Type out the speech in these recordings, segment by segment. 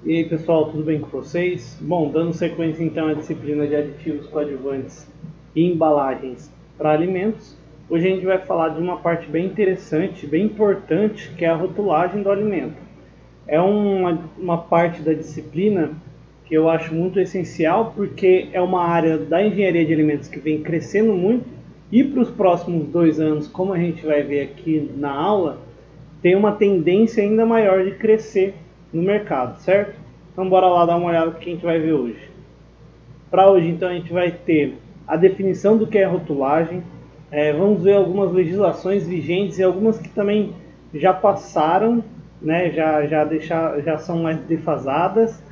E aí pessoal, tudo bem com vocês? Bom, dando sequência então à disciplina de aditivos coadjuvantes e embalagens para alimentos, hoje a gente vai falar de uma parte bem interessante, bem importante, que é a rotulagem do alimento. É uma parte da disciplina que eu acho muito essencial, porque é uma área da engenharia de alimentos que vem crescendo muito, e para os próximos 2 anos, como a gente vai ver aqui na aula, tem uma tendência ainda maior de crescer no mercado, certo? Então bora lá dar uma olhada no que a gente vai ver hoje. Para hoje então a gente vai ter a definição do que é rotulagem, vamos ver algumas legislações vigentes e algumas que também já passaram, né, já são mais defasadas,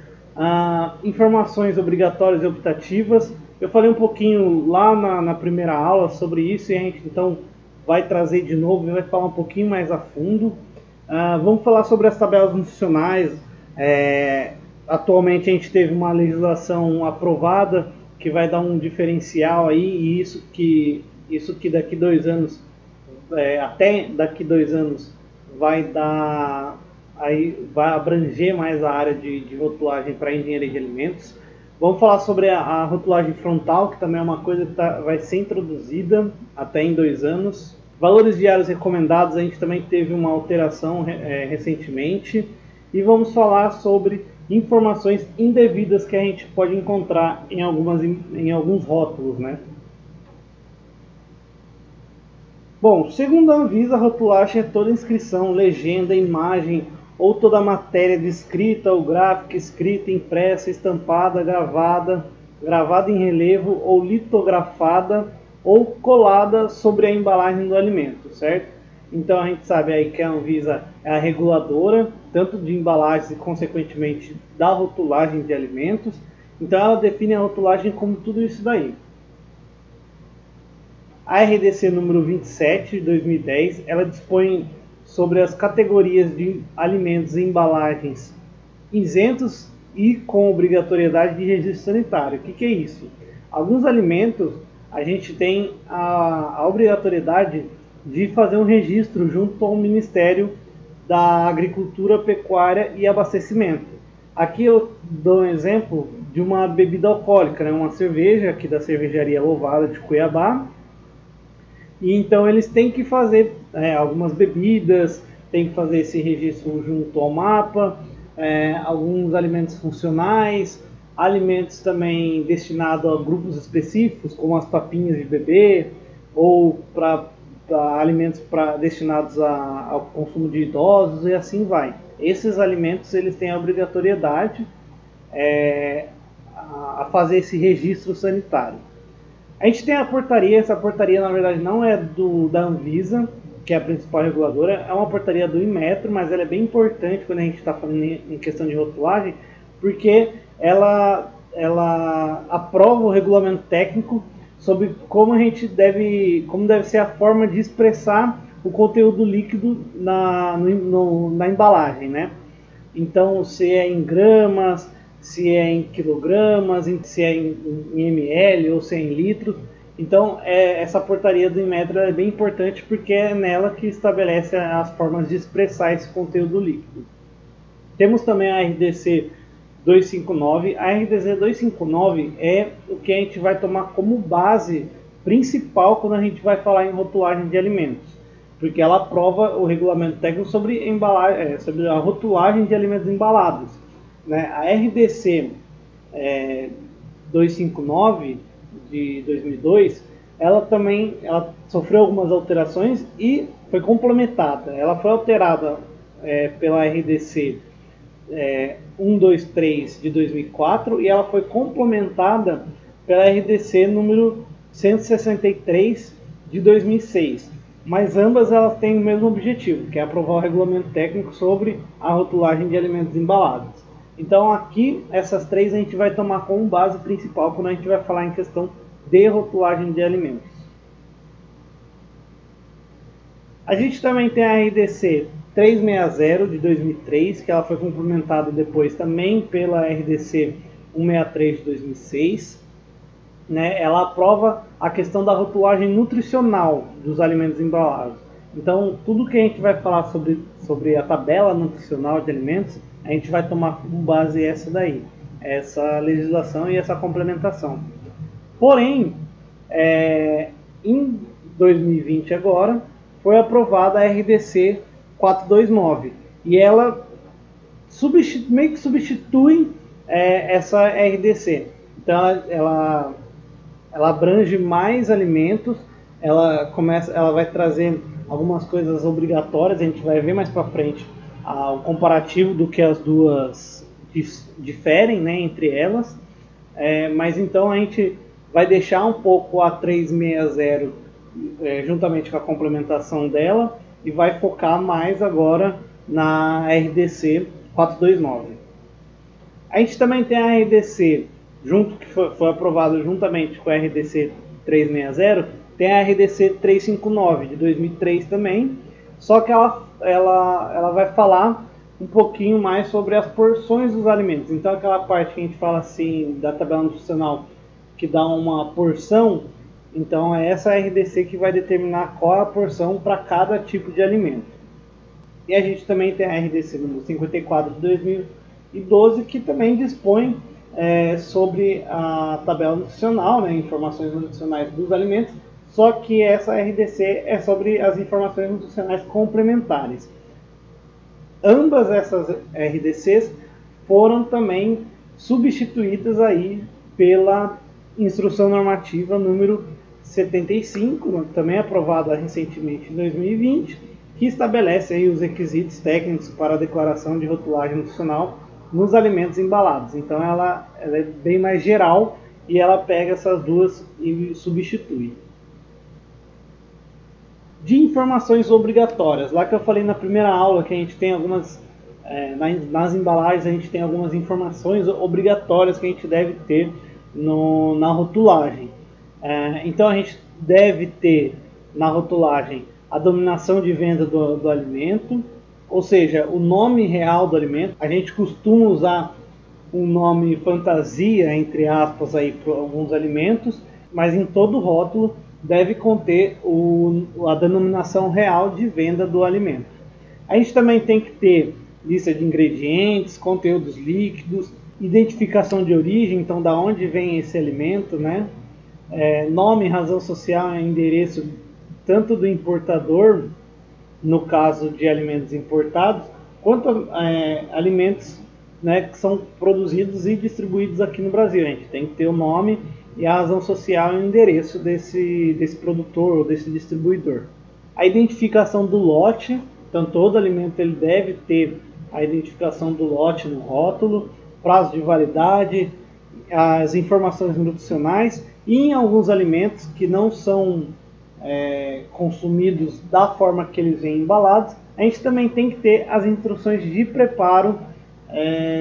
informações obrigatórias e optativas. Eu falei um pouquinho lá na primeira aula sobre isso e a gente então vai trazer de novo e vai falar um pouquinho mais a fundo. Vamos falar sobre as tabelas nutricionais. Atualmente a gente teve uma legislação aprovada que vai dar um diferencial aí, e isso que daqui 2 anos, até daqui 2 anos, vai abranger mais a área de rotulagem para engenharia de alimentos. Vamos falar sobre a rotulagem frontal, que também é uma coisa que vai ser introduzida até em 2 anos. Valores diários recomendados, a gente também teve uma alteração recentemente. E vamos falar sobre informações indevidas que a gente pode encontrar em alguns rótulos, né? Bom, segundo a Anvisa, a rotulagem é toda inscrição, legenda, imagem ou toda matéria descrita ou gráfica, escrita, impressa, estampada, gravada em relevo ou litografada ou colada sobre a embalagem do alimento, certo? Então a gente sabe aí que a Anvisa é a reguladora, tanto de embalagens e consequentemente da rotulagem de alimentos. Então ela define a rotulagem como tudo isso daí. A RDC número 27 de 2010, ela dispõe sobre as categorias de alimentos e embalagens isentos e com obrigatoriedade de registro sanitário. O que é isso? Alguns alimentos a gente tem a obrigatoriedade de fazer um registro junto ao Ministério da Agricultura, Pecuária e Abastecimento. Aqui eu dou um exemplo de uma bebida alcoólica, né? Uma cerveja aqui da cervejaria Louvada de Cuiabá. E então eles têm que fazer algumas bebidas, tem que fazer esse registro junto ao mapa, alguns alimentos funcionais, alimentos também destinados a grupos específicos, como as papinhas de bebê, ou para alimentos destinados ao consumo de idosos, e assim vai. Esses alimentos eles têm a obrigatoriedade a fazer esse registro sanitário. A gente tem a portaria, essa portaria na verdade não é da Anvisa, que é a principal reguladora, é uma portaria do Inmetro, mas ela é bem importante quando a gente está falando em questão de rotulagem, porque ela aprova o regulamento técnico sobre como deve ser a forma de expressar o conteúdo líquido na embalagem, né? Então, se é em gramas, se é em quilogramas, se é em ml ou se é em litros. Então, essa portaria do Inmetro é bem importante porque é nela que estabelece as formas de expressar esse conteúdo líquido. Temos também a RDC 259. A RDC 259 é o que a gente vai tomar como base principal quando a gente vai falar em rotulagem de alimentos, porque ela aprova o regulamento técnico sobre a rotulagem de alimentos embalados, né? A RDC 259 de 2002, ela sofreu algumas alterações e foi complementada. Ela foi alterada pela RDC 123 de 2004 e ela foi complementada pela RDC número 163 de 2006. Mas ambas elas têm o mesmo objetivo, que é aprovar o regulamento técnico sobre a rotulagem de alimentos embalados. Então aqui, essas três a gente vai tomar como base principal quando a gente vai falar em questão de rotulagem de alimentos. A gente também tem a RDC 360 de 2003, que ela foi complementada depois também pela RDC 163 de 2006. Né? Ela aprova a questão da rotulagem nutricional dos alimentos embalados. Então, tudo que a gente vai falar sobre a tabela nutricional de alimentos a gente vai tomar como base essa daí, essa legislação e essa complementação. Porém, em 2020 agora, foi aprovada a RDC 429 e ela meio que substitui essa RDC. Então ela abrange mais alimentos, ela vai trazer algumas coisas obrigatórias, a gente vai ver mais para frente o comparativo do que as duas diferem, né, entre elas. Mas então a gente vai deixar um pouco a 360 juntamente com a complementação dela e vai focar mais agora na RDC 429. A gente também tem a RDC, que foi aprovado juntamente com a RDC 360, tem a RDC 359 de 2003 também, só que ela vai falar um pouquinho mais sobre as porções dos alimentos. Então aquela parte que a gente fala assim da tabela nutricional que dá uma porção, então é essa RDC que vai determinar qual é a porção para cada tipo de alimento. E a gente também tem a RDC número 54 de 2012 que também dispõe sobre a tabela nutricional, né, informações nutricionais dos alimentos, só que essa RDC é sobre as informações nutricionais complementares. Ambas essas RDCs foram também substituídas aí pela Instrução Normativa número 75, também aprovada recentemente em 2020, que estabelece aí os requisitos técnicos para a declaração de rotulagem nutricional nos alimentos embalados. Então ela é bem mais geral e ela pega essas duas e substitui. De informações obrigatórias, lá que eu falei na primeira aula que a gente tem algumas, nas embalagens a gente tem algumas informações obrigatórias que a gente deve ter na rotulagem. Então a gente deve ter na rotulagem a denominação de venda do alimento, ou seja, o nome real do alimento. A gente costuma usar um nome fantasia, entre aspas, aí, para alguns alimentos, mas em todo rótulo deve conter a denominação real de venda do alimento. A gente também tem que ter lista de ingredientes, conteúdos líquidos, identificação de origem, então da onde vem esse alimento, né? Nome, razão social e endereço tanto do importador, no caso de alimentos importados, quanto alimentos, né, que são produzidos e distribuídos aqui no Brasil. A gente tem que ter o nome e a razão social e o endereço desse produtor ou desse distribuidor. A identificação do lote, então todo alimento ele deve ter a identificação do lote no rótulo, prazo de validade, as informações nutricionais, e em alguns alimentos que não são consumidos da forma que eles vêm embalados, a gente também tem que ter as instruções de preparo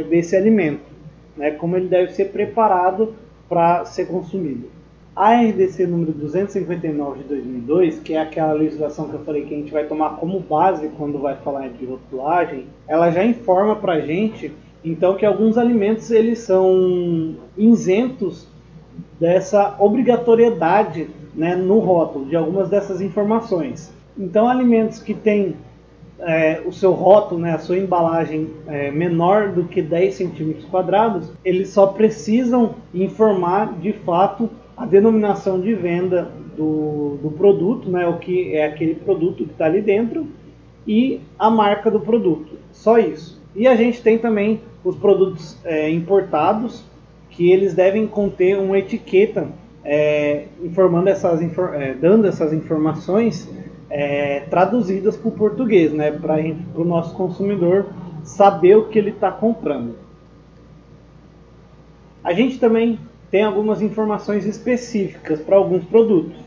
desse alimento, né, como ele deve ser preparado para ser consumido. A RDC número 259 de 2002, que é aquela legislação que eu falei que a gente vai tomar como base quando vai falar de rotulagem, ela já informa para a gente então que alguns alimentos eles são isentos dessa obrigatoriedade, né, no rótulo de algumas dessas informações. Então alimentos que têm o seu rótulo, né, a sua embalagem menor do que 10 centímetros quadrados, eles só precisam informar de fato a denominação de venda do produto, né, o que é aquele produto que está ali dentro, e a marca do produto, só isso. E a gente tem também os produtos importados, que eles devem conter uma etiqueta informando dando essas informações traduzidas para o português, né, para o nosso consumidor saber o que ele está comprando. A gente também tem algumas informações específicas para alguns produtos.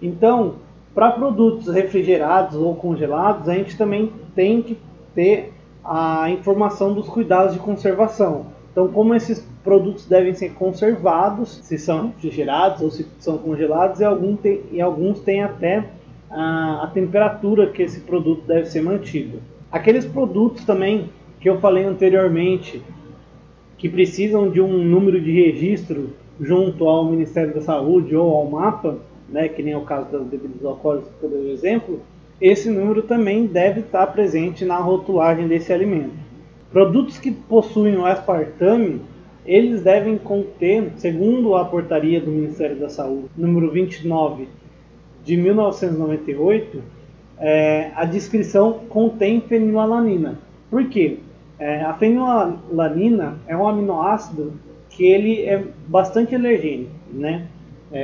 Então, para produtos refrigerados ou congelados, a gente também tem que ter a informação dos cuidados de conservação. Então, como esses produtos devem ser conservados, se são refrigerados ou se são congelados, e alguns têm até a temperatura que esse produto deve ser mantido. Aqueles produtos também que eu falei anteriormente, que precisam de um número de registro junto ao Ministério da Saúde ou ao MAPA, né, que nem é o caso das bebidas alcoólicas, por exemplo, esse número também deve estar presente na rotulagem desse alimento. Produtos que possuem o aspartame, eles devem conter, segundo a portaria do Ministério da Saúde, número 29 de 1998, a descrição contém fenilalanina. Por quê? A fenilalanina é um aminoácido que ele é bastante alergênico, né?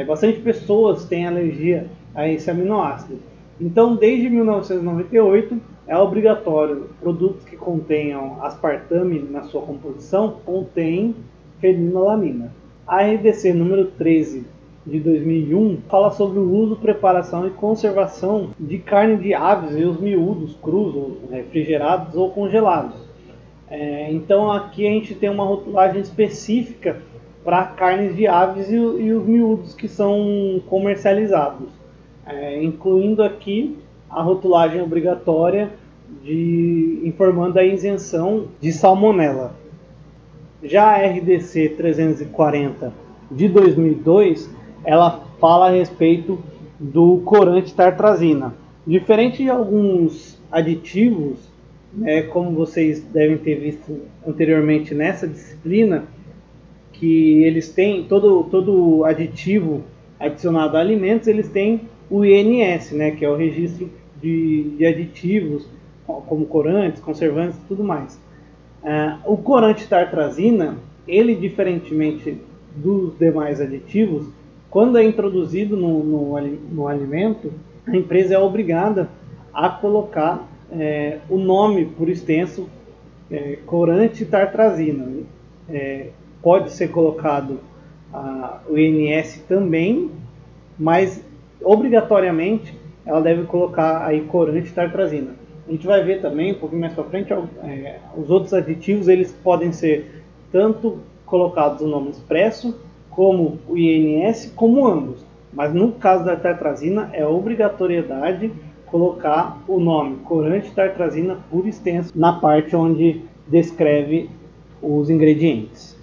Bastante pessoas têm alergia a esse aminoácido. Então, desde 1998, é obrigatório produtos que contenham aspartame na sua composição contêm fenilalanina. A RDC número 13 de 2001 fala sobre o uso, preparação e conservação de carne de aves e os miúdos crus, refrigerados ou congelados. Então aqui a gente tem uma rotulagem específica para carnes de aves e os miúdos que são comercializados, incluindo aqui a rotulagem obrigatória informando a isenção de salmonela. Já a RDC 340 de 2002, ela fala a respeito do corante tartrazina. Diferente de alguns aditivos, como vocês devem ter visto anteriormente nessa disciplina, que eles têm todo aditivo adicionado a alimentos, eles têm o INS, que é o registro de aditivos, como corantes, conservantes e tudo mais. O corante tartrazina, ele, diferentemente dos demais aditivos, quando é introduzido no alimento, a empresa é obrigada a colocar o nome por extenso, corante tartrazina. Pode ser colocado o INS também, mas obrigatoriamente ela deve colocar aí corante tartrazina. A gente vai ver também, um pouquinho mais para frente, os outros aditivos eles podem ser tanto colocados o nome expresso, como o INS, como ambos. Mas no caso da tartrazina, é obrigatoriedade colocar o nome corante tartrazina por extenso na parte onde descreve os ingredientes.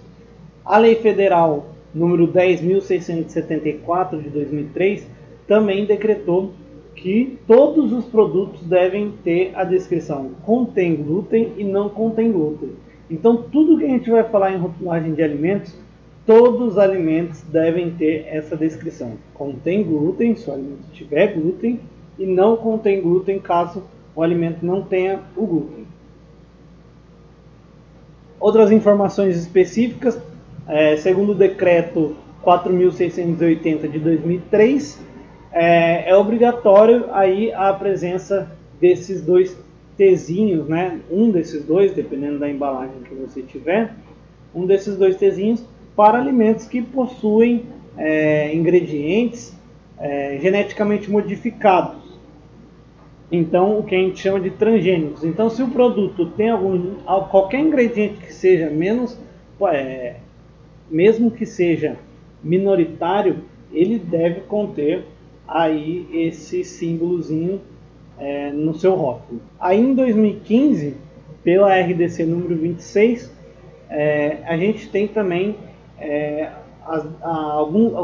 A Lei Federal número 10.674 de 2003 também decretou que todos os produtos devem ter a descrição contém glúten e não contém glúten. Então, tudo que a gente vai falar em rotulagem de alimentos, todos os alimentos devem ter essa descrição. Contém glúten, se o alimento tiver glúten, e não contém glúten, caso o alimento não tenha o glúten. Outras informações específicas, segundo o decreto 4.680 de 2003, é obrigatório aí a presença desses dois Tzinhos, um desses dois, dependendo da embalagem que você tiver, um desses dois Tzinhos para alimentos que possuem ingredientes geneticamente modificados. Então, o que a gente chama de transgênicos. Então, se o produto tem qualquer ingrediente que seja mesmo que seja minoritário, ele deve conter aí esse símbolozinho no seu rótulo. Aí em 2015, pela RDC número 26, a gente tem também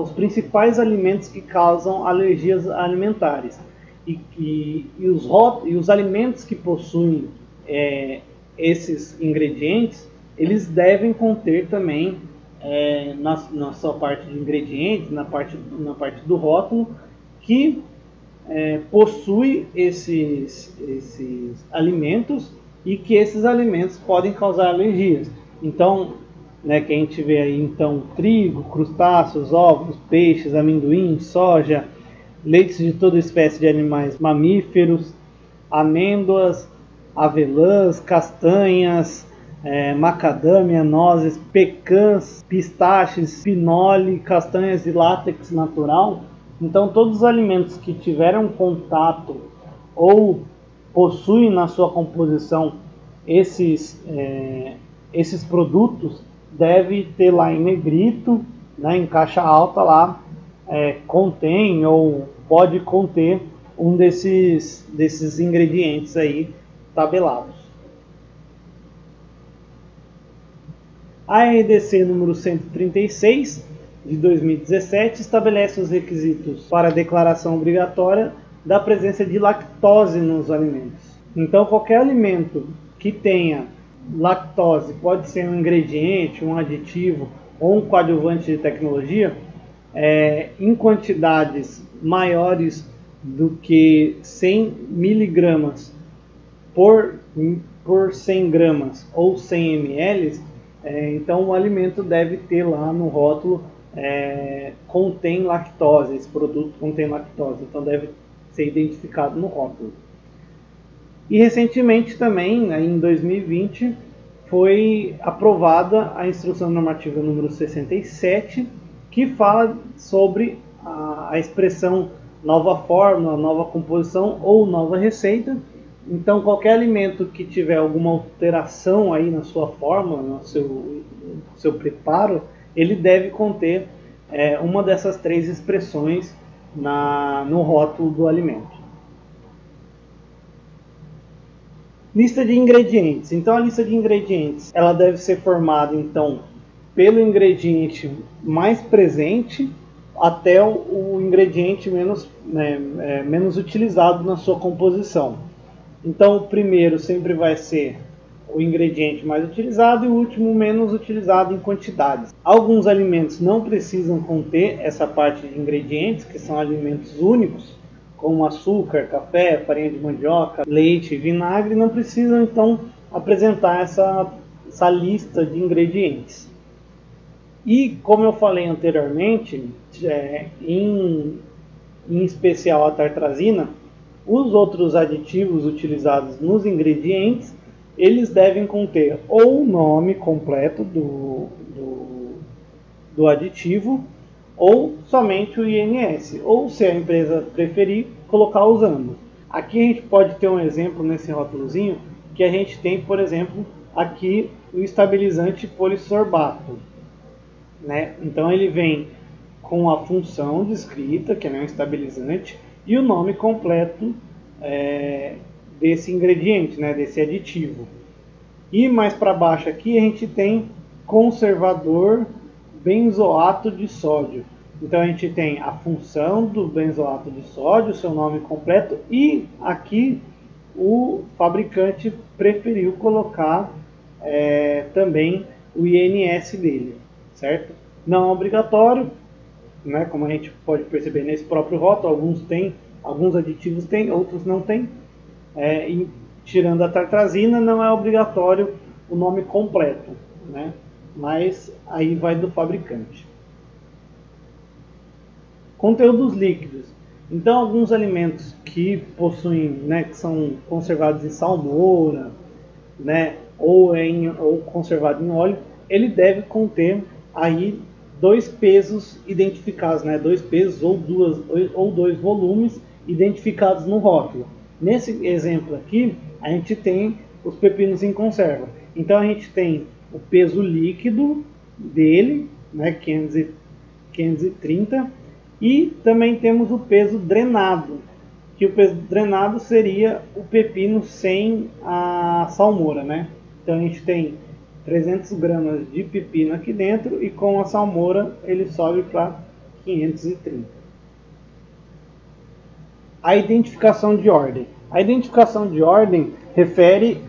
os principais alimentos que causam alergias alimentares. E os alimentos que possuem esses ingredientes, eles devem conter também, na sua parte de ingredientes, na parte do rótulo, que possui esses alimentos e que esses alimentos podem causar alergias. Então, que a gente vê aí, então, trigo, crustáceos, ovos, peixes, amendoim, soja, leites de toda espécie de animais mamíferos, amêndoas, avelãs, castanhas, macadâmia, nozes, pecãs, pistaches, pinole, castanhas de látex natural. Então, todos os alimentos que tiveram contato ou possuem na sua composição esses produtos, deve ter lá em negrito, em caixa alta lá, contém ou pode conter um desses ingredientes aí tabelados. A RDC número 136 de 2017 estabelece os requisitos para a declaração obrigatória da presença de lactose nos alimentos. Então, qualquer alimento que tenha lactose pode ser um ingrediente, um aditivo ou um coadjuvante de tecnologia, em quantidades maiores do que 100 miligramas por 100 gramas ou 100 ml, então o alimento deve ter lá no rótulo contém lactose, esse produto contém lactose, então deve ser identificado no rótulo. E recentemente também, em 2020, foi aprovada a Instrução Normativa número 67, que fala sobre a expressão nova fórmula, nova composição ou nova receita. Então, qualquer alimento que tiver alguma alteração aí na sua fórmula, no seu preparo, ele deve conter uma dessas três expressões no rótulo do alimento. Lista de ingredientes. Então, a lista de ingredientes ela deve ser formada então pelo ingrediente mais presente até o ingrediente menos utilizado na sua composição. Então, o primeiro sempre vai ser o ingrediente mais utilizado e o último menos utilizado em quantidades. Alguns alimentos não precisam conter essa parte de ingredientes, que são alimentos únicos, como açúcar, café, farinha de mandioca, leite e vinagre, não precisam então apresentar essa lista de ingredientes. E como eu falei anteriormente, em especial a tartrazina, os outros aditivos utilizados nos ingredientes, eles devem conter ou o nome completo do aditivo, ou somente o INS, ou se a empresa preferir, colocar os ambos. Aqui a gente pode ter um exemplo nesse rótulozinho, que a gente tem, por exemplo, aqui o estabilizante polissorbato, né? Então ele vem com a função descrita, que é um estabilizante, e o nome completo desse ingrediente, né, desse aditivo. E mais para baixo aqui a gente tem conservador benzoato de sódio. Então a gente tem a função do benzoato de sódio, seu nome completo, e aqui o fabricante preferiu colocar também o INS dele, certo? Não é obrigatório, né, como a gente pode perceber nesse próprio rótulo, alguns aditivos têm, outros não têm. E tirando a tartrazina, não é obrigatório o nome completo, né? Mas aí vai do fabricante. Conteúdos líquidos. Então, alguns alimentos que possuem, né, que são conservados em salmoura, né, ou conservado em óleo, ele deve conter aí 2 pesos identificados, né, 2 pesos ou 2 volumes identificados no rótulo. Nesse exemplo aqui, a gente tem os pepinos em conserva. Então a gente tem o peso líquido dele, né, 530, e também temos o peso drenado, que o peso drenado seria o pepino sem a salmoura, né? Então a gente tem 300 gramas de pepino aqui dentro e com a salmoura ele sobe para 530. A identificação de ordem. A identificação de ordem refere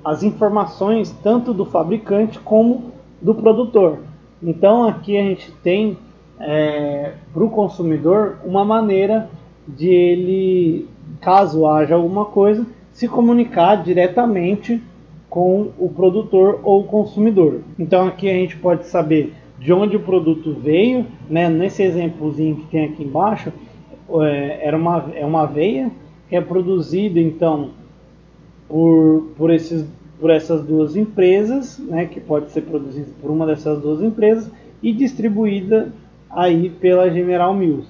às informações tanto do fabricante como do produtor. Então aqui a gente tem para o consumidor uma maneira de ele, caso haja alguma coisa, se comunicar diretamente com o produtor ou consumidor. Então aqui a gente pode saber de onde o produto veio, né? Nesse exemplozinho que tem aqui embaixo, é uma aveia que é produzida então por essas duas empresas, né? Que pode ser produzida por uma dessas duas empresas e distribuída aí pela General Mills.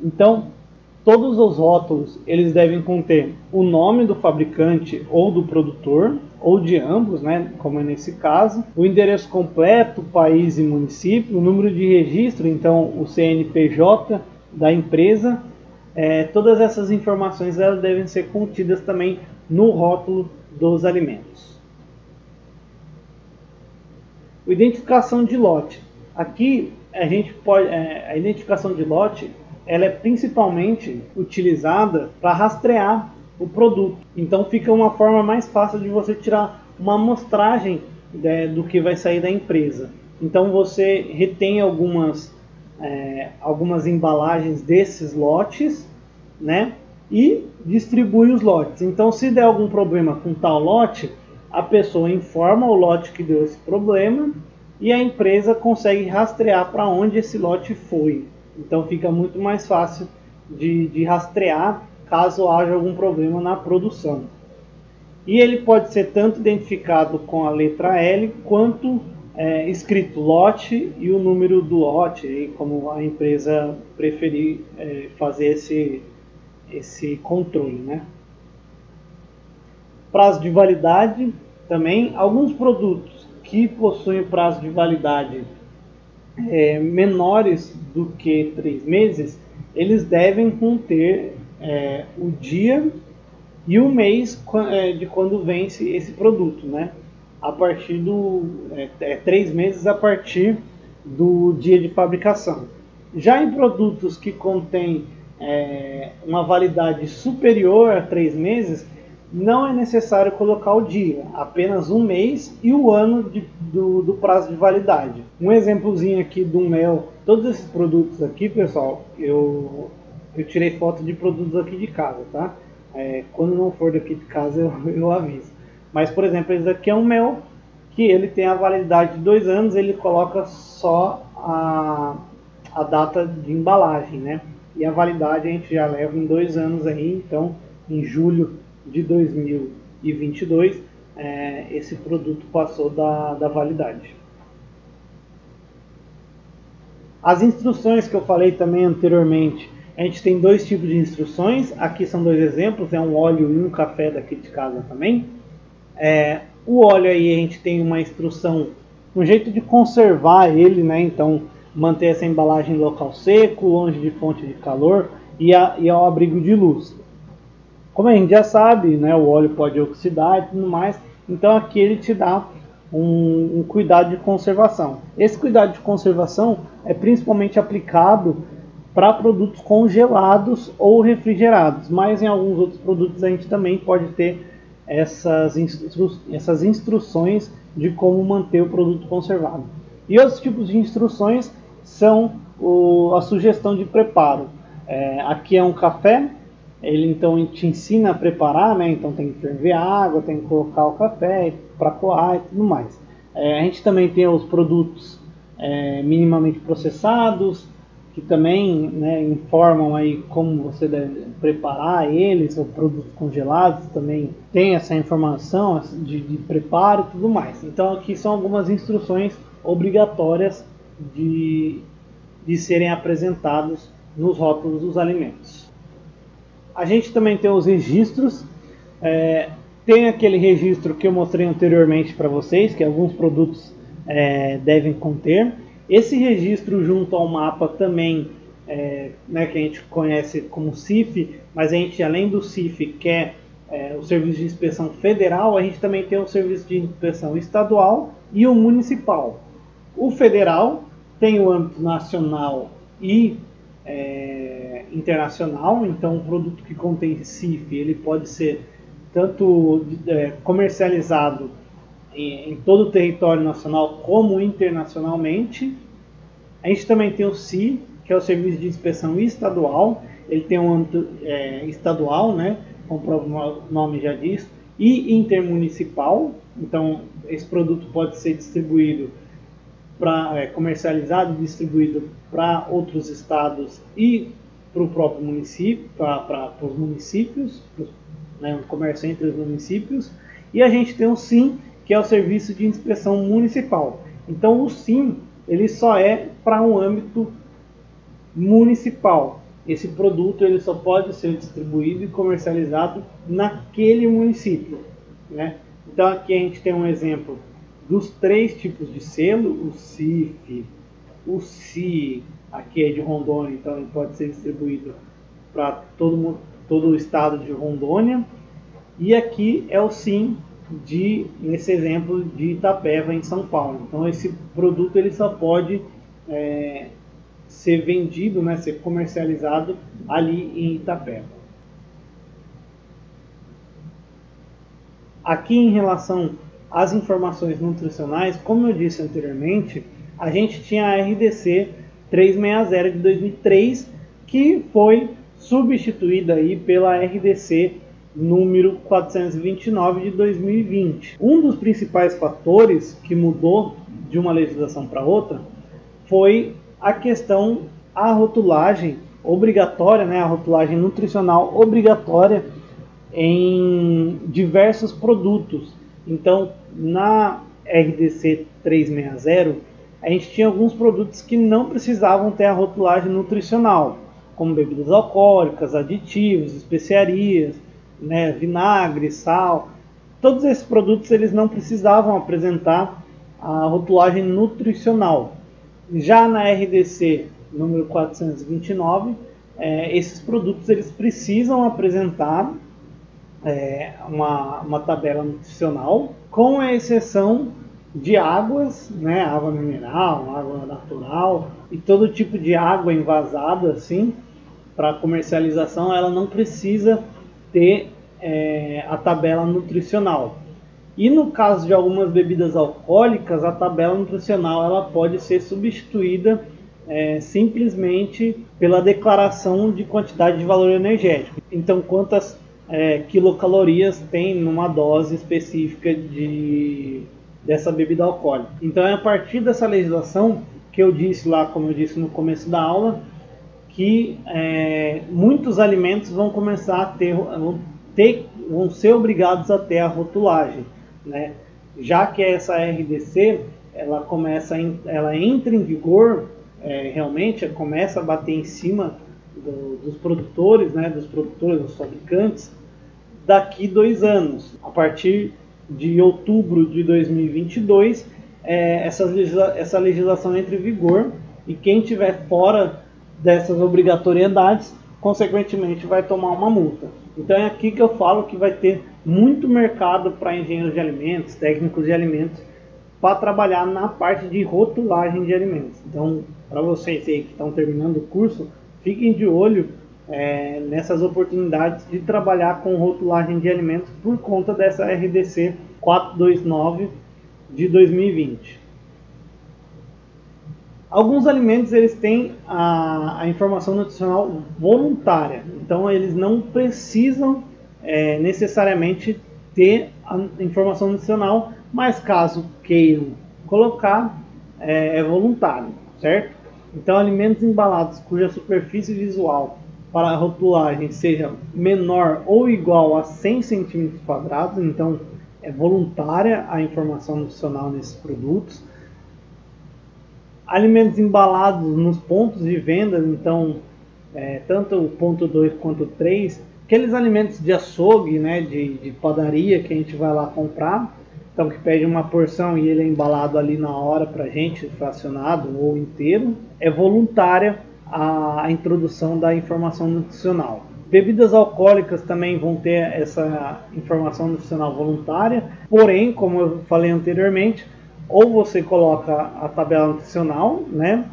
Então todos os rótulos eles devem conter o nome do fabricante ou do produtor, ou de ambos, né, como é nesse caso, o endereço completo, país e município, o número de registro, então o CNPJ da empresa. Todas essas informações elas devem ser contidas também no rótulo dos alimentos. Identificação de lote. Aqui a gente pode, a identificação de lote ela é principalmente utilizada para rastrear o produto. Então fica uma forma mais fácil de você tirar uma amostragem do que vai sair da empresa. Então você retém algumas embalagens desses lotes, né, e distribui os lotes. Então se der algum problema com tal lote, a pessoa informa o lote que deu esse problema e a empresa consegue rastrear para onde esse lote foi. Então fica muito mais fácil de rastrear caso haja algum problema na produção. E ele pode ser tanto identificado com a letra L, quanto escrito lote e o número do lote, como a empresa preferir fazer esse controle, né? Prazo de validade também. Alguns produtos que possuem prazo de validade menores do que 3 meses, eles devem conter o dia e o mês de quando vence esse produto, né? A partir 3 meses a partir do dia de fabricação. Já em produtos que contêm uma validade superior a 3 meses, não é necessário colocar o dia, apenas um mês e o ano do prazo de validade. Um exemplozinho aqui do mel. Todos esses produtos aqui, pessoal, eu tirei foto de produtos aqui de casa, tá? Quando não for daqui de casa eu aviso. Mas, por exemplo, esse daqui é um mel que ele tem a validade de 2 anos, ele coloca só a data de embalagem, né? E a validade a gente já leva em 2 anos aí, então em julho de 2022 esse produto passou da validade. As instruções que eu falei também anteriormente, a gente tem 2 tipos de instruções. Aqui são 2 exemplos, um óleo e um café daqui de casa também. O óleo aí a gente tem uma instrução, um jeito de conservar ele, né? Então manter essa embalagem em local seco, longe de fonte de calor e ao abrigo de luz. Como a gente já sabe, né, o óleo pode oxidar e tudo mais, então aqui ele te dá um cuidado de conservação. Esse cuidado de conservação é principalmente aplicado para produtos congelados ou refrigerados, mas em alguns outros produtos a gente também pode ter essas instruções de como manter o produto conservado. E outros tipos de instruções são a sugestão de preparo. Aqui é um café. Ele então te ensina a preparar, né? Então tem que ferver a água, tem que colocar o café para coar e tudo mais. A gente também tem os produtos minimamente processados, que também, né, informam aí como você deve preparar eles, ou produtos congelados também tem essa informação de preparo e tudo mais. Então aqui são algumas instruções obrigatórias de serem apresentados nos rótulos dos alimentos. A gente também tem os registros, tem aquele registro que eu mostrei anteriormente para vocês, que alguns produtos devem conter. Esse registro junto ao mapa também, né, que a gente conhece como CIF, mas a gente além do CIF quer o Serviço de Inspeção Federal, a gente também tem o Serviço de Inspeção Estadual e o Municipal. O Federal tem o âmbito nacional e internacional, então um produto que contém CIF, ele pode ser tanto comercializado em todo o território nacional como internacionalmente. A gente também tem o SI, que é o Serviço de Inspeção Estadual, ele tem um âmbito estadual, né, como o nome já diz, e intermunicipal, então esse produto pode ser distribuído comercializado e distribuído para outros estados e para o próprio município, para os municípios, né, o comércio entre os municípios. E a gente tem o SIM, que é o Serviço de Inspeção Municipal. Então o SIM ele só é para um âmbito municipal. Esse produto ele só pode ser distribuído e comercializado naquele município, né? Então aqui a gente tem um exemplo dos 3 tipos de selo: o CIF, o SI, aqui é de Rondônia, então ele pode ser distribuído para todo o estado de Rondônia, e aqui é o SIM nesse exemplo de Itapeva, em São Paulo. Então esse produto ele só pode ser vendido, né, ser comercializado ali em Itapeva. Aqui em relação as informações nutricionais, como eu disse anteriormente, a gente tinha a RDC 360 de 2003, que foi substituída aí pela RDC número 429 de 2020. Um dos principais fatores que mudou de uma legislação para outra foi a questão a rotulagem obrigatória, né, a rotulagem nutricional obrigatória em diversos produtos. Então, na RDC 360, a gente tinha alguns produtos que não precisavam ter a rotulagem nutricional, como bebidas alcoólicas, aditivos, especiarias, né, vinagre, sal. Todos esses produtos eles não precisavam apresentar a rotulagem nutricional. Já na RDC número 429, esses produtos eles precisam apresentar uma tabela nutricional, com a exceção de águas, né, água mineral, água natural e todo tipo de água envasada assim, para comercialização, ela não precisa ter a tabela nutricional. E no caso de algumas bebidas alcoólicas, a tabela nutricional ela pode ser substituída simplesmente pela declaração de quantidade de valor energético. Então, quantas quilocalorias tem numa dose específica dessa bebida alcoólica. Então, é a partir dessa legislação que eu disse lá, como eu disse no começo da aula, que muitos alimentos vão começar a vão ser obrigados a ter a rotulagem, né? Já que essa RDC ela entra em vigor, realmente começa a bater em cima dos produtores, né, dos fabricantes, daqui 2 anos. A partir de outubro de 2022, essa legislação entra em vigor, e quem estiver fora dessas obrigatoriedades, consequentemente, vai tomar uma multa. Então é aqui que eu falo que vai ter muito mercado para engenheiros de alimentos, técnicos de alimentos, para trabalhar na parte de rotulagem de alimentos. Então, para vocês aí que estão terminando o curso, fiquem de olho nessas oportunidades de trabalhar com rotulagem de alimentos por conta dessa RDC 429 de 2020. Alguns alimentos eles têm a informação nutricional voluntária, então eles não precisam necessariamente ter a informação nutricional, mas caso queiram colocar, é voluntário, certo? Então, alimentos embalados cuja superfície visual para a rotulagem seja menor ou igual a 100 cm², então é voluntária a informação nutricional nesses produtos. Alimentos embalados nos pontos de venda, então tanto o ponto 2 quanto o 3, aqueles alimentos de açougue, né, de padaria que a gente vai lá comprar, então que pede uma porção e ele é embalado ali na hora para a gente, fracionado ou inteiro, é voluntária a introdução da informação nutricional. Bebidas alcoólicas também vão ter essa informação nutricional voluntária, porém, como eu falei anteriormente, ou você coloca a tabela nutricional, né,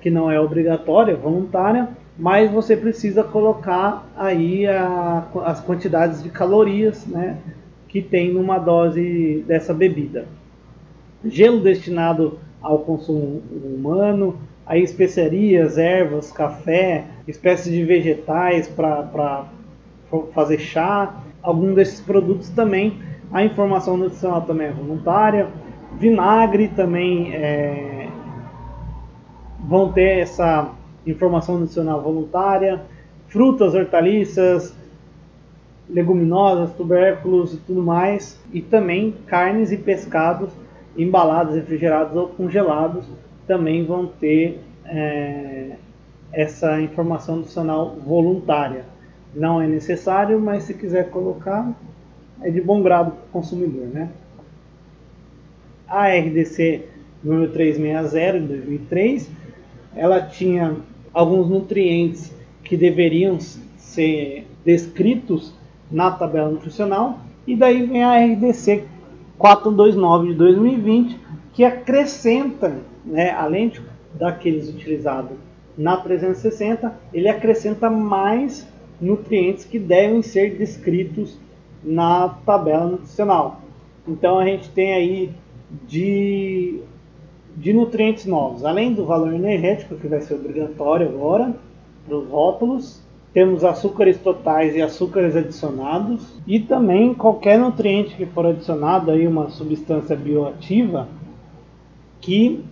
que não é obrigatória, é voluntária, mas você precisa colocar aí as quantidades de calorias, né, que tem numa dose dessa bebida. Gelo destinado ao consumo humano, aí especiarias, ervas, café, espécies de vegetais para fazer chá. Algum desses produtos também, a informação nutricional também é voluntária. Vinagre também vão ter essa informação nutricional voluntária. Frutas, hortaliças, leguminosas, tubérculos e tudo mais. E também carnes e pescados embalados, refrigerados ou congelados também vão ter essa informação nutricional voluntária. Não é necessário, mas se quiser colocar, é de bom grado para o consumidor, né? A RDC número 360 de 2003, ela tinha alguns nutrientes que deveriam ser descritos na tabela nutricional, e daí vem a RDC 429 de 2020, que acrescenta, né, além daqueles utilizados na 360, ele acrescenta mais nutrientes que devem ser descritos na tabela nutricional. Então a gente tem aí de nutrientes novos, além do valor energético, que vai ser obrigatório agora para os rótulos, temos açúcares totais e açúcares adicionados, e também qualquer nutriente que for adicionado, aí uma substância bioativa, que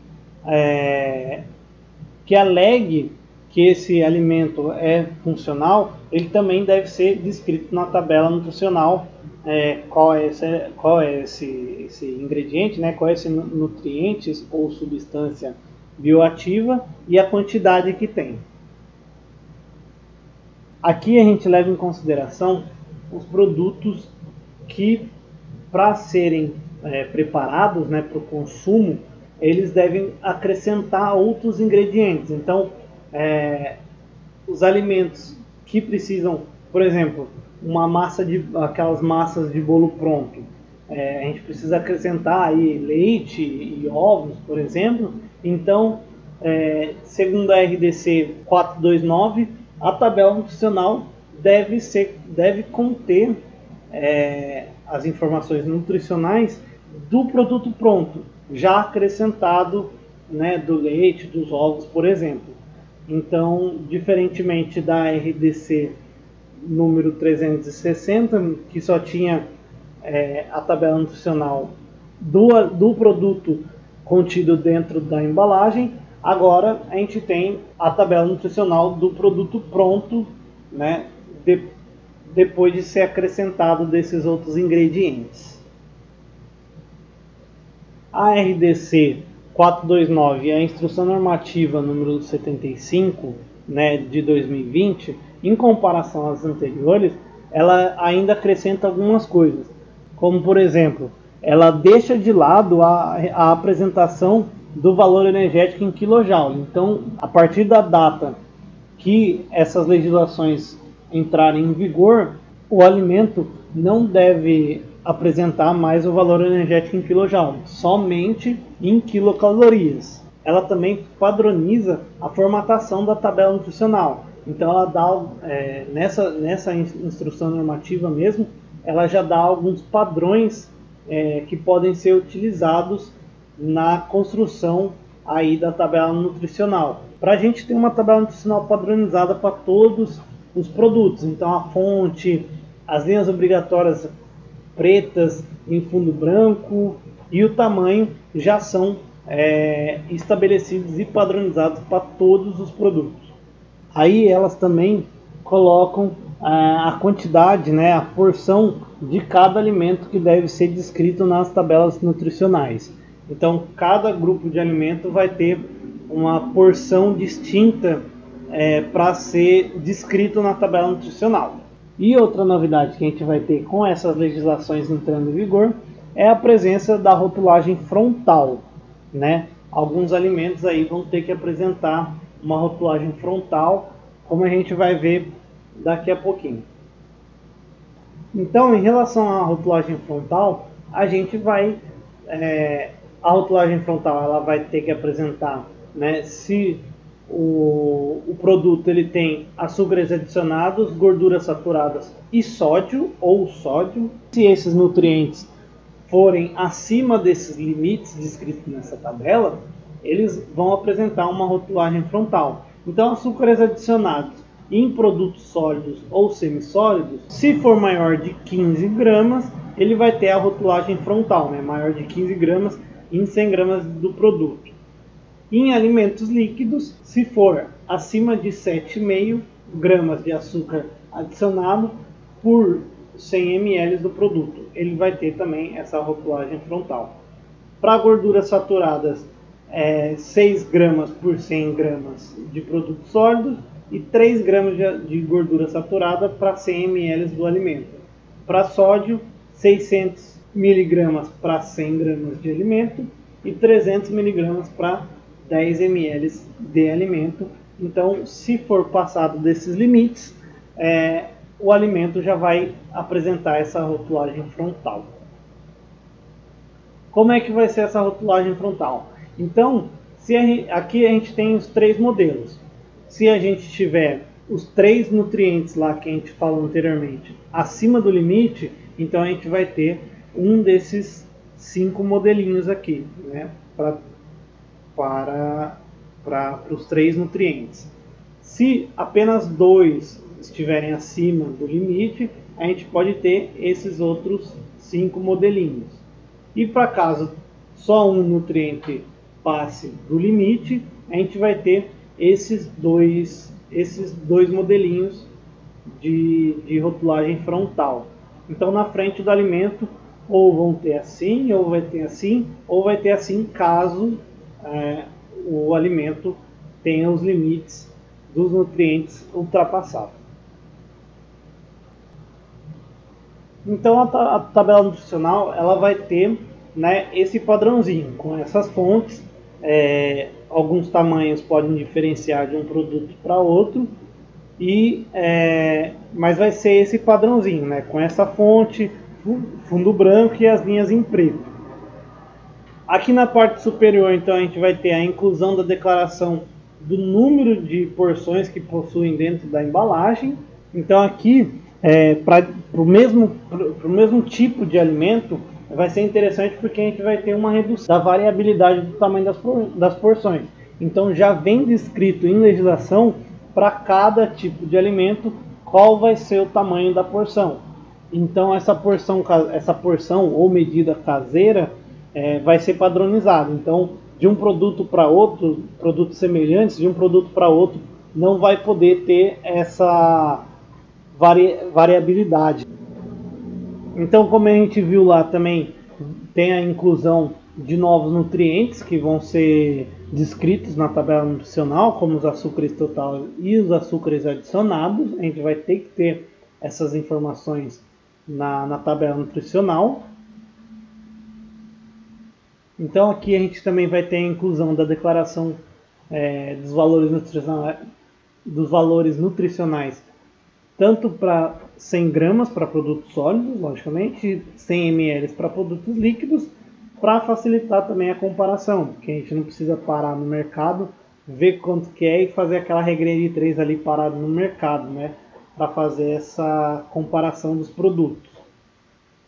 alegue que esse alimento é funcional, ele também deve ser descrito na tabela nutricional, qual é esse ingrediente, né, qual é esse nutriente ou substância bioativa e a quantidade que tem. Aqui a gente leva em consideração os produtos que, para serem preparados, né, para o consumo, eles devem acrescentar outros ingredientes. Então, os alimentos que precisam, por exemplo, aquelas massas de bolo pronto, a gente precisa acrescentar aí leite e ovos, por exemplo. Então, segundo a RDC 429, a tabela nutricional deve conter as informações nutricionais do produto pronto, já acrescentado, né, do leite, dos ovos, por exemplo. Então, diferentemente da RDC número 360, que só tinha a tabela nutricional do produto contido dentro da embalagem, agora a gente tem a tabela nutricional do produto pronto, né, depois de ser acrescentado desses outros ingredientes. A RDC 429 e a Instrução Normativa número 75, né, de 2020, em comparação às anteriores, ela ainda acrescenta algumas coisas, como por exemplo, ela deixa de lado a apresentação do valor energético em kJ. Então, a partir da data que essas legislações entrarem em vigor, o alimento não deve apresentar mais o valor energético em kJ, somente em quilocalorias. Ela também padroniza a formatação da tabela nutricional. Então ela dá, nessa instrução normativa mesmo, ela já dá alguns padrões que podem ser utilizados na construção aí da tabela nutricional. Para a gente ter uma tabela nutricional padronizada para todos os produtos. Então a fonte, as linhas obrigatórias pretas em fundo branco e o tamanho já são estabelecidos e padronizados para todos os produtos. Aí elas também colocam a quantidade, né, a porção de cada alimento que deve ser descrito nas tabelas nutricionais. Então cada grupo de alimento vai ter uma porção distinta para ser descrito na tabela nutricional. E outra novidade que a gente vai ter com essas legislações entrando em vigor é a presença da rotulagem frontal, né? Alguns alimentos aí vão ter que apresentar uma rotulagem frontal, como a gente vai ver daqui a pouquinho. Então, em relação à rotulagem frontal, a rotulagem frontal ela vai ter que apresentar, né, se o produto ele tem açúcares adicionados, gorduras saturadas e sódio ou sódio. Se esses nutrientes forem acima desses limites descritos nessa tabela, eles vão apresentar uma rotulagem frontal. Então, açúcares adicionados em produtos sólidos ou semissólidos, se for maior de 15 gramas, ele vai ter a rotulagem frontal, né? Maior de 15 gramas em 100 gramas do produto. Em alimentos líquidos, se for acima de 7,5 gramas de açúcar adicionado por 100 ml do produto, ele vai ter também essa rotulagem frontal. Para gorduras saturadas, 6 gramas por 100 gramas de produtos sólidos e 3 gramas de gordura saturada para 100 ml do alimento. Para sódio, 600 mg para 100 gramas de alimento e 300 mg para 10 ml de alimento. Então, se for passado desses limites, o alimento já vai apresentar essa rotulagem frontal. Como é que vai ser essa rotulagem frontal? Então, aqui a gente tem os 3 modelos. Se a gente tiver os 3 nutrientes lá que a gente falou anteriormente acima do limite, então a gente vai ter um desses 5 modelinhos aqui, né, para os 3 nutrientes. Se apenas 2 estiverem acima do limite, a gente pode ter esses outros 5 modelinhos. E para caso só um nutriente passe do limite, a gente vai ter esses dois modelinhos de rotulagem frontal. Então na frente do alimento ou vão ter assim, ou vai ter assim, ou vai ter assim caso o alimento tenha os limites dos nutrientes ultrapassados. Então a tabela nutricional ela vai ter, né, esse padrãozinho com essas fontes. Alguns tamanhos podem diferenciar de um produto para outro, mas vai ser esse padrãozinho, né, com essa fonte, fundo branco e as linhas em preto. Aqui na parte superior, então, a gente vai ter a inclusão da declaração do número de porções que possuem dentro da embalagem. Então aqui, para o mesmo tipo de alimento, vai ser interessante porque a gente vai ter uma redução da variabilidade do tamanho das porções. Então já vem descrito em legislação para cada tipo de alimento qual vai ser o tamanho da porção. Então essa porção ou medida caseira vai ser padronizada. Então de um produto para outro, produtos semelhantes, de um produto para outro, não vai poder ter essa variabilidade. Então, como a gente viu lá também, tem a inclusão de novos nutrientes que vão ser descritos na tabela nutricional, como os açúcares totais e os açúcares adicionados. A gente vai ter que ter essas informações na tabela nutricional. Então aqui a gente também vai ter a inclusão da declaração dos valores nutricionais, tanto para 100 gramas para produtos sólidos, logicamente, 100 ml para produtos líquidos, para facilitar também a comparação, porque a gente não precisa parar no mercado, ver quanto que é e fazer aquela regrinha de 3 ali parado no mercado, né, para fazer essa comparação dos produtos.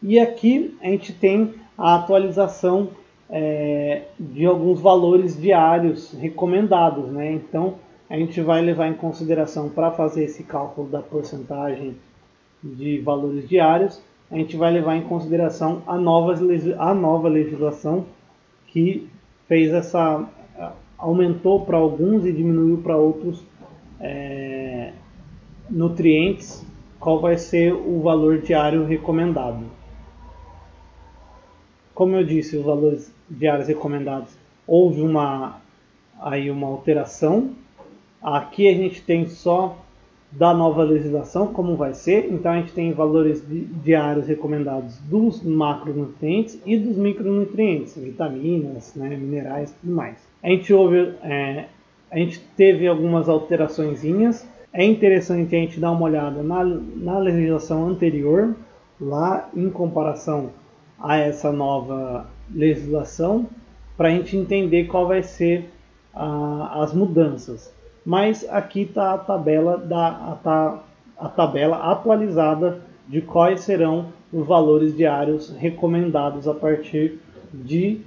E aqui a gente tem a atualização de alguns valores diários recomendados, né? Então a gente vai levar em consideração, para fazer esse cálculo da porcentagem de valores diários, a gente vai levar em consideração a nova legislação que fez aumentou para alguns e diminuiu para outros nutrientes, qual vai ser o valor diário recomendado. Como eu disse, os valores diários recomendados, houve uma alteração. Aqui a gente tem só da nova legislação como vai ser. Então a gente tem valores diários recomendados dos macronutrientes e dos micronutrientes, vitaminas, né, minerais e tudo mais. A gente teve algumas alteraçõezinhas. É interessante a gente dar uma olhada na legislação anterior, lá em comparação a essa nova legislação, para a gente entender qual vai ser as mudanças. Mas aqui está a tabela atualizada de quais serão os valores diários recomendados a partir de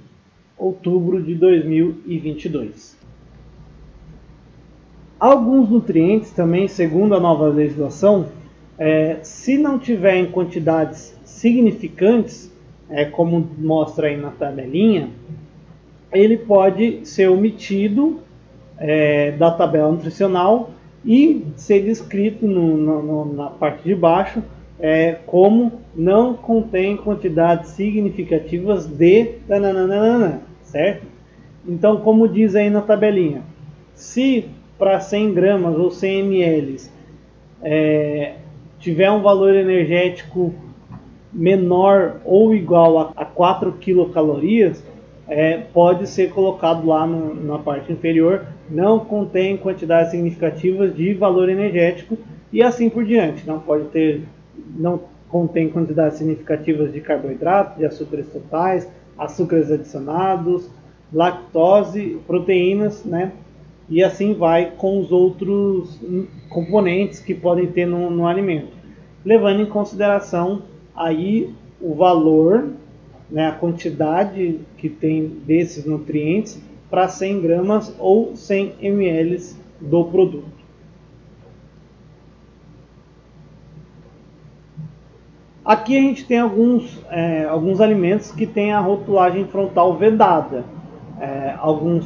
outubro de 2022. Alguns nutrientes também, segundo a nova legislação, se não tiver em quantidades significantes, como mostra aí na tabelinha, ele pode ser omitido da tabela nutricional e ser descrito na parte de baixo como não contém quantidades significativas de certo? Então, como diz aí na tabelinha, se para 100 gramas ou 100 ml tiver um valor energético menor ou igual a 4 quilocalorias, pode ser colocado lá na parte inferior, não contém quantidades significativas de valor energético, e assim por diante. Não contém quantidades significativas de carboidrato, de açúcares totais, açúcares adicionados, lactose, proteínas, né? E assim vai com os outros componentes que podem ter no alimento, levando em consideração aí o valor né, a quantidade que tem desses nutrientes para 100 gramas ou 100 ml do produto. Aqui a gente tem alguns alimentos que têm a rotulagem frontal vedada. Alguns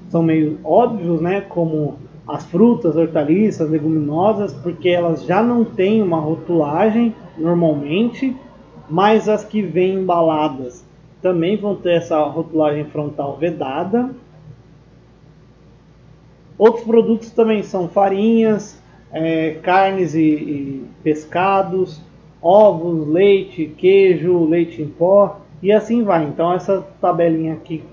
são meio óbvios, né, como as frutas, hortaliças, leguminosas, porque elas já não têm uma rotulagem normalmente, mas as que vêm embaladas também vão ter essa rotulagem frontal vedada. Outros produtos também são farinhas, carnes e pescados, ovos, leite, queijo, leite em pó e assim vai. Então essa tabelinha aqui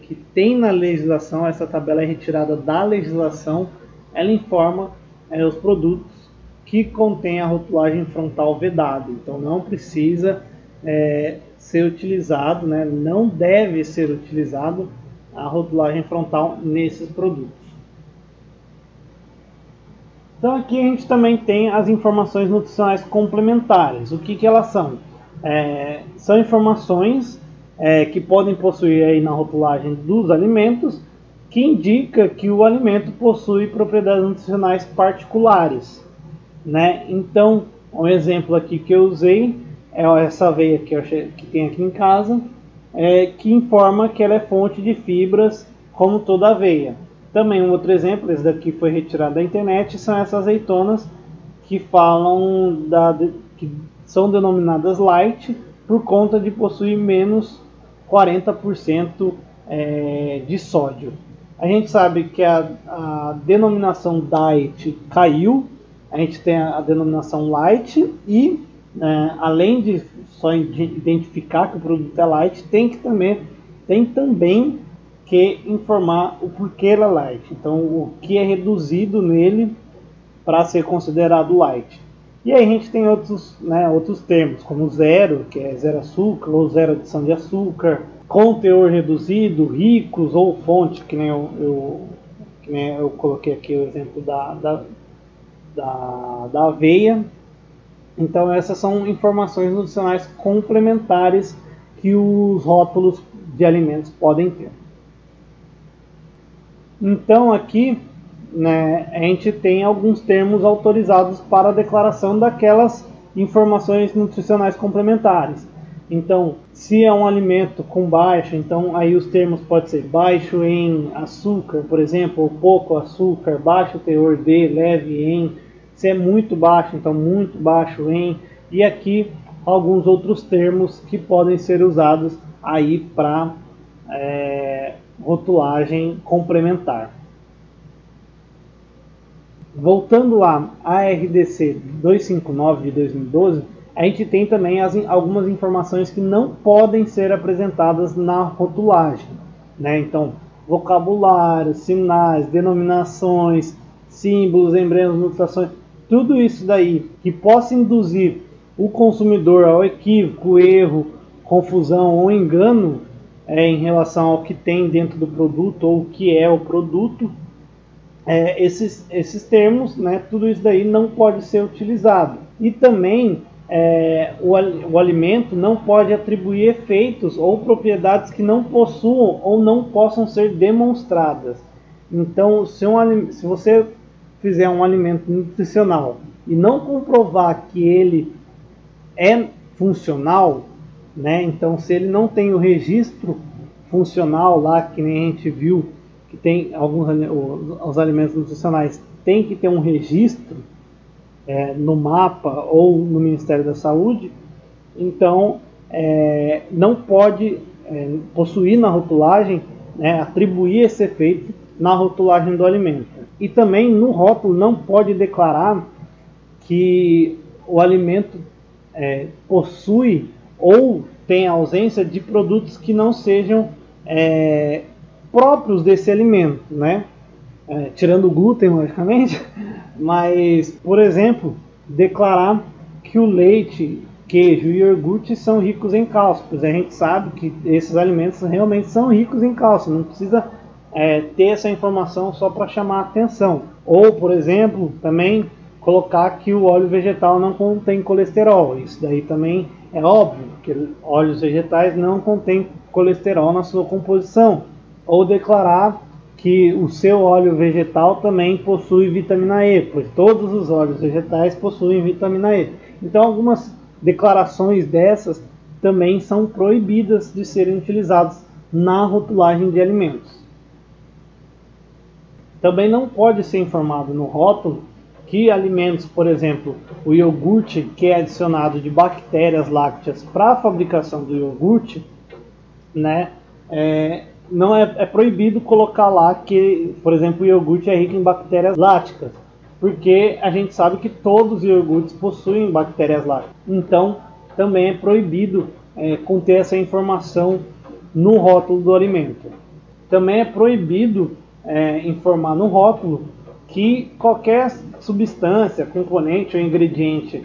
que tem na legislação, essa tabela é retirada da legislação, ela informa os produtos que contêm a rotulagem frontal vedada. Então não precisa ser utilizado, né? Não deve ser utilizado a rotulagem frontal nesses produtos. Então aqui a gente também tem as informações nutricionais complementares. O que elas são? São informações que podem possuir aí na rotulagem dos alimentos, que indica que o alimento possui propriedades nutricionais particulares, né? Então, um exemplo aqui que eu usei é essa aveia que tem aqui em casa, que informa que ela é fonte de fibras como toda aveia. Também um outro exemplo, esse daqui foi retirado da internet, são essas azeitonas que falam que são denominadas light por conta de possuir menos 40% de sódio. A gente sabe que a denominação diet caiu, a gente tem a denominação light e além de só identificar que o produto é light, tem também que informar o porquê ele é light. Então, o que é reduzido nele para ser considerado light. E aí a gente tem outros termos, como zero, que é zero açúcar, ou zero adição de açúcar, com teor reduzido, ricos, ou fonte, que nem eu coloquei aqui o exemplo da aveia. Então essas são informações nutricionais complementares que os rótulos de alimentos podem ter. Então aqui, né, a gente tem alguns termos autorizados para a declaração daquelas informações nutricionais complementares. Então, se é um alimento com baixo, então aí os termos podem ser baixo em açúcar, por exemplo, ou pouco açúcar, baixo teor de, leve em. Se é muito baixo, então muito baixo em. E aqui alguns outros termos que podem ser usados aí para rotulagem complementar. Voltando lá à RDC 259 de 2012, a gente tem também algumas informações que não podem ser apresentadas na rotulagem, né? Então, vocabulário, sinais, denominações, símbolos, emblemas, notações, tudo isso daí que possa induzir o consumidor ao equívoco, erro, confusão ou engano em relação ao que tem dentro do produto ou o que é o produto, esses termos, né, tudo isso daí não pode ser utilizado. E também o alimento não pode atribuir efeitos ou propriedades que não possuam ou não possam ser demonstradas. Então, se você fizer um alimento nutricional e não comprovar que ele é funcional, né? Então, se ele não tem o registro funcional lá, que nem a gente viu, que tem os alimentos nutricionais tem que ter um registro no mapa ou no Ministério da Saúde, então não pode possuir na rotulagem, né, atribuir esse efeito na rotulagem do alimento. E também no rótulo não pode declarar que o alimento possui ou tem ausência de produtos que não sejam próprios desse alimento, né? Tirando o glúten, logicamente, mas, por exemplo, declarar que o leite, queijo e iogurte são ricos em cálcio, pois a gente sabe que esses alimentos realmente são ricos em cálcio, não precisa ter essa informação só para chamar a atenção. Ou, por exemplo, também colocar que o óleo vegetal não contém colesterol. Isso daí também é óbvio, porque óleos vegetais não contêm colesterol na sua composição. Ou declarar que o seu óleo vegetal também possui vitamina E, pois todos os óleos vegetais possuem vitamina E. Então algumas declarações dessas também são proibidas de serem utilizadas na rotulagem de alimentos. Também não pode ser informado no rótulo que alimentos, por exemplo, o iogurte que é adicionado de bactérias lácteas para a fabricação do iogurte, né, não é proibido colocar lá que, por exemplo, o iogurte é rico em bactérias lácticas, porque a gente sabe que todos os iogurtes possuem bactérias lácticas. Então, também é proibido conter essa informação no rótulo do alimento. Também é proibido informar no rótulo que qualquer substância, componente ou ingrediente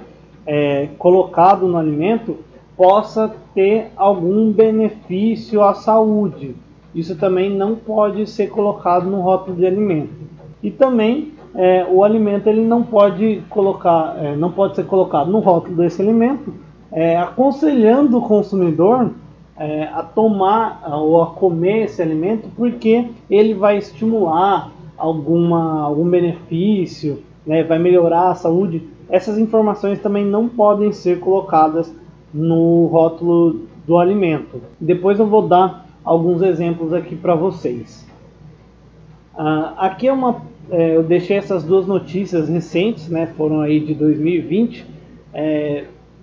colocado no alimento possa ter algum benefício à saúde. Isso também não pode ser colocado no rótulo de alimento. E também o alimento ele não pode ser colocado no rótulo desse alimento aconselhando o consumidor a tomar ou a comer esse alimento porque ele vai estimular algum benefício, né, vai melhorar a saúde. Essas informações também não podem ser colocadas no rótulo do alimento. Depois eu vou dar alguns exemplos aqui para vocês. Aqui eu deixei essas duas notícias recentes, né, foram aí de 2020,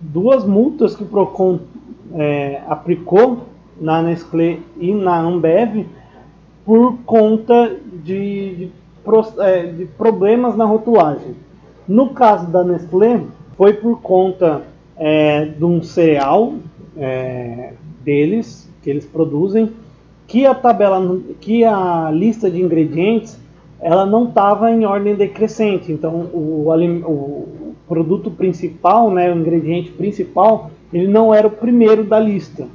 duas multas que o Procon aplicou na Nestlé e na Ambev por conta de problemas na rotulagem. No caso da Nestlé, foi por conta de um cereal deles, que eles produzem, que a lista de ingredientes ela não estava em ordem decrescente. Então o produto principal, né, o ingrediente principal, ele não era o primeiro da lista.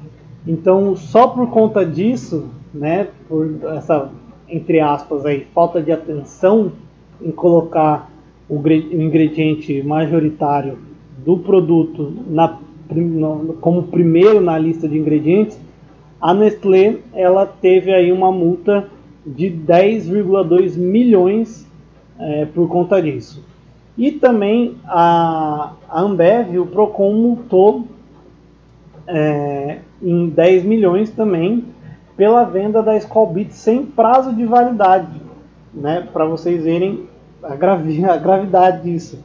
Então só por conta disso, né, por essa, entre aspas, aí, falta de atenção em colocar o ingrediente majoritário do produto como primeiro na lista de ingredientes, a Nestlé ela teve aí uma multa de 10,2 milhões por conta disso. E também a Ambev, o Procon multou em 10 milhões também pela venda da Skol Beats sem prazo de validade, né, para vocês verem a gravidade disso.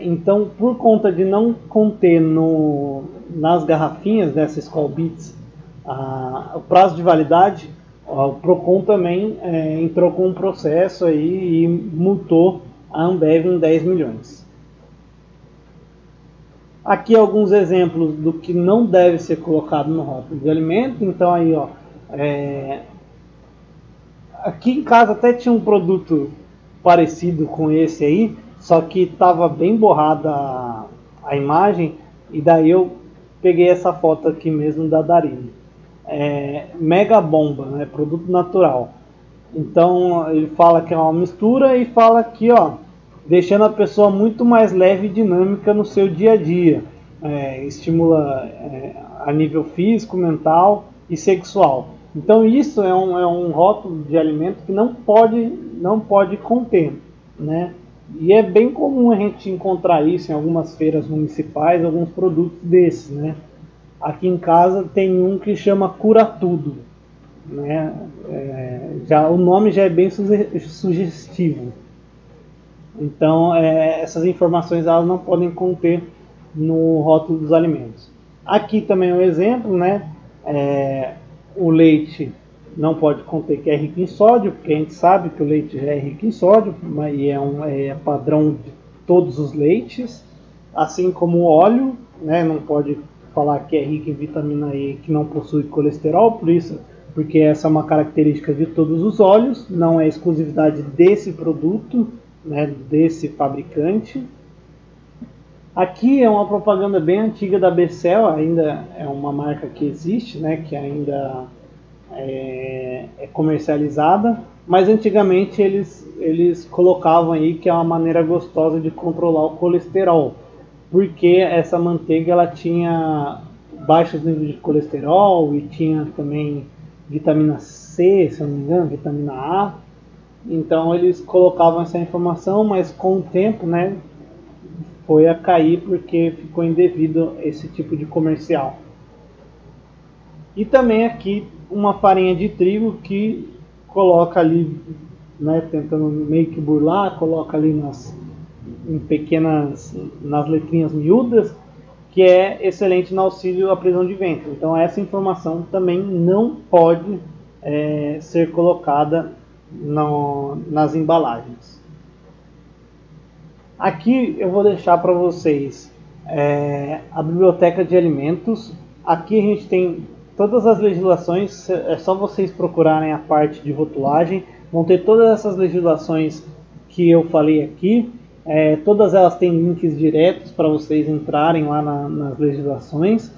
Então, por conta de não conter nas garrafinhas dessa Skol Beats o prazo de validade, o Procon também entrou com um processo aí e multou a Ambev em 10 milhões. Aqui alguns exemplos do que não deve ser colocado no rótulo de alimento. Então aí, aqui em casa até tinha um produto parecido com esse aí, só que estava bem borrada a imagem, e daí eu peguei essa foto aqui mesmo da Darini. Mega Bomba, né, produto natural. Então ele fala que é uma mistura e fala aqui, deixando a pessoa muito mais leve e dinâmica no seu dia a dia. Estimula a nível físico, mental e sexual. Então isso é um rótulo de alimento que não pode conter, né? E é bem comum a gente encontrar isso em algumas feiras municipais, alguns produtos desses, né? Aqui em casa tem um que chama Cura Tudo, né? O nome já é bem sugestivo. Então essas informações elas não podem conter no rótulo dos alimentos. Aqui também é um exemplo, né? O leite não pode conter que é rico em sódio, porque a gente sabe que o leite já é rico em sódio, e é padrão de todos os leites, assim como o óleo, né? Não pode falar que é rico em vitamina E, que não possui colesterol, porque essa é uma característica de todos os óleos, não é exclusividade desse produto, né, desse fabricante. Aqui é uma propaganda bem antiga da Becel, ainda é uma marca que existe, né, que ainda é comercializada. mas antigamente eles colocavam aí que é uma maneira gostosa de controlar o colesterol, porque essa manteiga ela tinha baixos níveis de colesterol e tinha também vitamina C, se eu não me engano, vitamina A. Então eles colocavam essa informação, mas com o tempo, né, foi a cair porque ficou indevido esse tipo de comercial. E também aqui uma farinha de trigo que coloca ali, né, tentando meio que burlar, coloca ali nas letrinhas miúdas, que é excelente no auxílio à prisão de ventre. Então essa informação também não pode ser colocada nas embalagens. Aqui eu vou deixar para vocês a biblioteca de alimentos. Aqui a gente tem todas as legislações, é só vocês procurarem a parte de rotulagem, vão ter todas essas legislações que eu falei aqui. Todas elas têm links diretos para vocês entrarem lá nas legislações.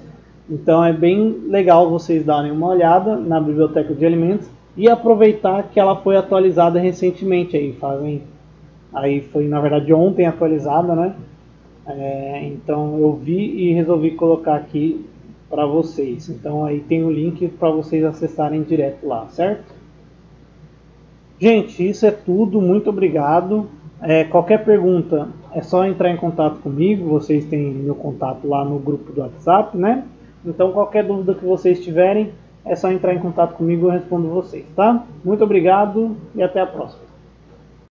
Então é bem legal vocês darem uma olhada na biblioteca de alimentos e aproveitar que ela foi atualizada recentemente. Aí foi na verdade ontem atualizada, né? Então eu vi e resolvi colocar aqui para vocês. Então aí tem o link para vocês acessarem direto lá, certo? Gente, isso é tudo. Muito obrigado. Qualquer pergunta é só entrar em contato comigo. Vocês têm meu contato lá no grupo do WhatsApp, né? Então qualquer dúvida que vocês tiverem é só entrar em contato comigo e eu respondo vocês, tá? Muito obrigado e até a próxima.